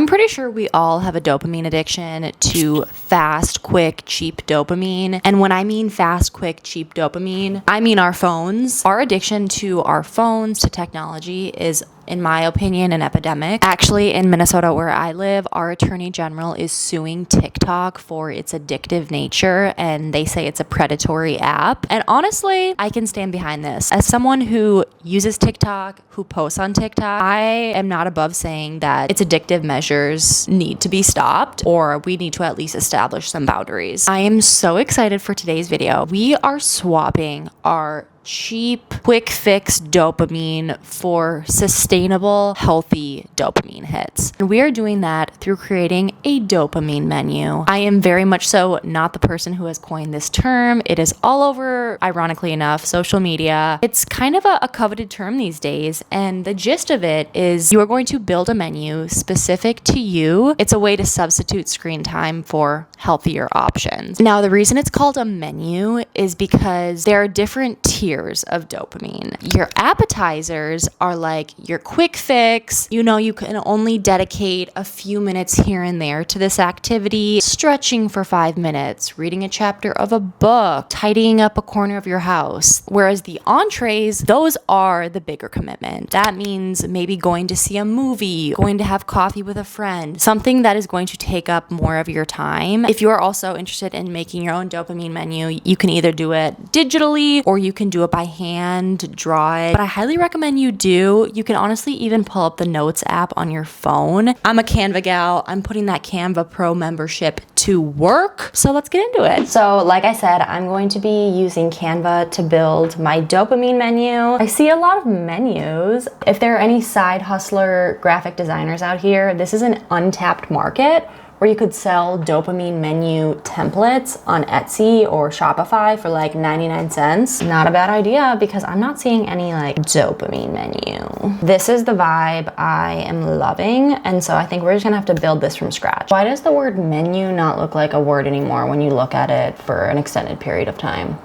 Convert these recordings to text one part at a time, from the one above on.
I'm pretty sure we all have a dopamine addiction to fast, quick, cheap dopamine. And when I mean fast, quick, cheap dopamine, I mean our phones. Our addiction to our phones, to technology, is, in my opinion, an epidemic. Actually, in Minnesota, where I live, our attorney general is suing TikTok for its addictive nature, and they say it's a predatory app. And honestly, I can stand behind this. As someone who uses TikTok, who posts on TikTok, I am not above saying that its addictive measures need to be stopped, or we need to at least establish some boundaries. I am so excited for today's video. We are swapping our cheap, quick fix dopamine for sustainable, healthy dopamine hits. And we are doing that through creating a dopamine menu. I am very much so not the person who has coined this term. It is all over, ironically enough, social media. It's kind of a coveted term these days. And the gist of it is you are going to build a menu specific to you. It's a way to substitute screen time for healthier options. Now, the reason it's called a menu is because there are different tiers of dopamine. Your appetizers are like your quick fix. You know, you can only dedicate a few minutes here and there to this activity, stretching for 5 minutes, reading a chapter of a book, tidying up a corner of your house. Whereas the entrees, those are the bigger commitment. That means maybe going to see a movie, going to have coffee with a friend, something that is going to take up more of your time. If you are also interested in making your own dopamine menu, you can either do it digitally or you can do it by hand, draw it. But I highly recommend you do. You can honestly even pull up the Notes app on your phone. I'm a Canva gal. I'm putting that Canva Pro membership to work. So let's get into it. So like I said, I'm going to be using Canva to build my dopamine menu. I see a lot of menus. If there are any side hustler graphic designers out here, this is an untapped market where you could sell dopamine menu templates on Etsy or Shopify for like 99 cents. Not a bad idea because I'm not seeing any like dopamine menu. This is the vibe I am loving, and so I think we're just gonna have to build this from scratch. Why does the word menu not look like a word anymore when you look at it for an extended period of time?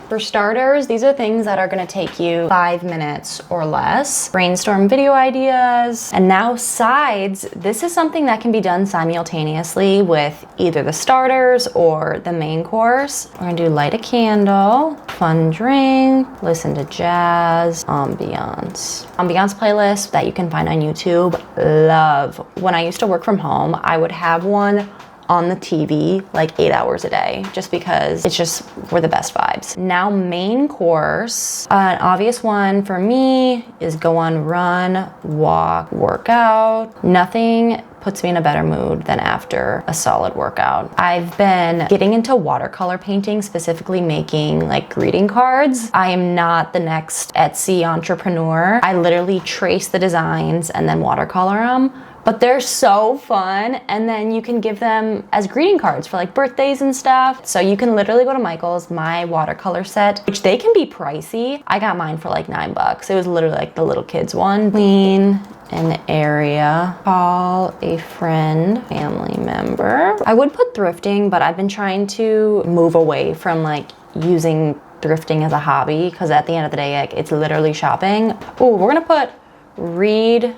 For starters, these are things that are gonna take you 5 minutes or less. Brainstorm video ideas. And now sides, this is something that can be done simultaneously with either the starters or the main course. We're gonna do light a candle, fun drink, listen to jazz, ambiance. Ambiance playlist that you can find on YouTube, love. When I used to work from home, I would have one on the TV like 8 hours a day, just because it's just were the best vibes. Now main course, an obvious one for me is go on run, walk, workout. Nothing puts me in a better mood than after a solid workout. I've been getting into watercolor painting, specifically making like greeting cards. I am not the next Etsy entrepreneur. I literally trace the designs and then watercolor them. But they're so fun, and then you can give them as greeting cards for like birthdays and stuff. So you can literally go to Michael's, my watercolor set, which they can be pricey. I got mine for like $9. It was literally like the little kids one. Clean an area, call a friend, family member. I would put thrifting, but I've been trying to move away from like using thrifting as a hobby, because at the end of the day, like, it's literally shopping. Oh, we're gonna put read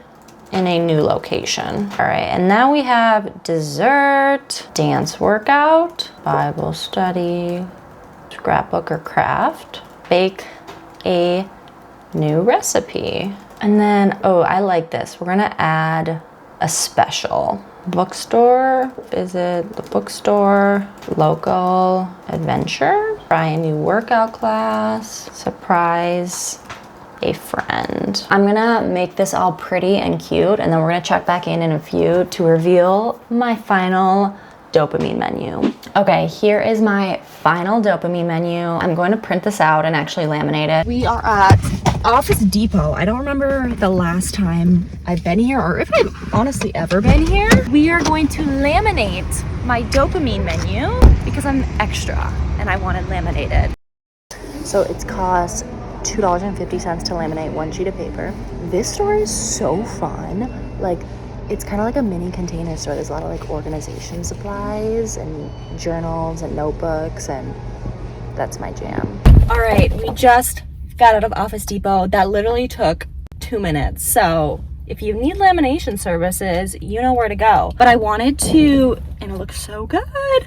in a new location. All right, and now we have dessert, dance workout, Bible study, scrapbook or craft, bake a new recipe. And then, oh, I like this. We're gonna add a special. Bookstore, visit the bookstore, local adventure, try a new workout class, surprise a friend. I'm gonna make this all pretty and cute, and then we're gonna check back in a few to reveal my final dopamine menu. Okay, here is my final dopamine menu. I'm going to print this out and actually laminate it. We are at Office Depot. I don't remember the last time I've been here, or if I've honestly ever been here. We are going to laminate my dopamine menu because I'm extra and I want it laminated. So it's cost $2.50 to laminate one sheet of paper. This store is so fun. Like, it's kind of like a mini container store. There's a lot of like organization supplies and journals and notebooks, and that's my jam. All right, we just got out of Office Depot. That literally took 2 minutes. So if you need lamination services, you know where to go. But I wanted to, and it looks so good,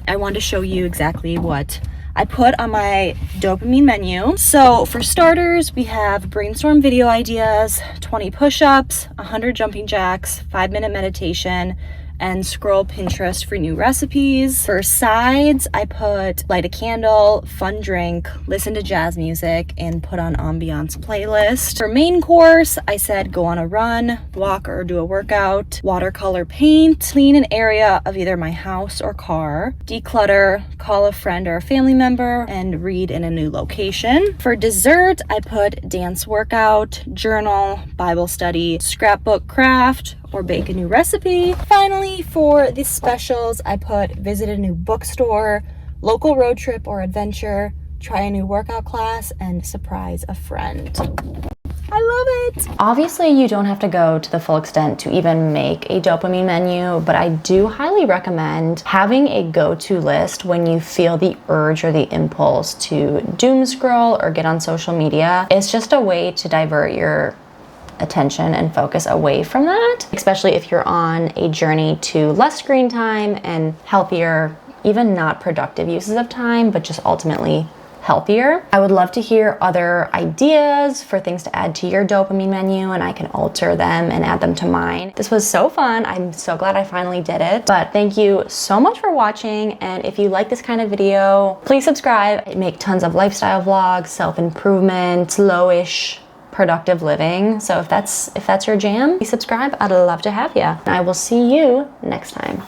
I wanted to show you exactly what I put on my dopamine menu. So for starters, we have brainstorm video ideas, 20 push-ups, 100 jumping jacks, 5-minute meditation, and scroll Pinterest for new recipes. For sides, I put light a candle, fun drink, listen to jazz music, and put on ambiance playlist. For main course, I said go on a run, walk or do a workout, watercolor paint, clean an area of either my house or car, declutter, call a friend or a family member, and read in a new location. For dessert, I put dance workout, journal, Bible study, scrapbook craft, or bake a new recipe. Finally, for the specials, I put visit a new bookstore, local road trip or adventure, try a new workout class, and surprise a friend. I love it. Obviously, you don't have to go to the full extent to even make a dopamine menu, but I do highly recommend having a go-to list when you feel the urge or the impulse to doom scroll or get on social media. It's just a way to divert your attention and focus away from that, especially if you're on a journey to less screen time and healthier, even not productive uses of time, but just ultimately healthier. I would love to hear other ideas for things to add to your dopamine menu, and I can alter them and add them to mine. This was so fun. I'm so glad I finally did it. But thank you so much for watching, and if you like this kind of video, please subscribe. I make tons of lifestyle vlogs, self-improvement, low-ish productive living. So if that's your jam, please subscribe. I'd love to have you. And I will see you next time.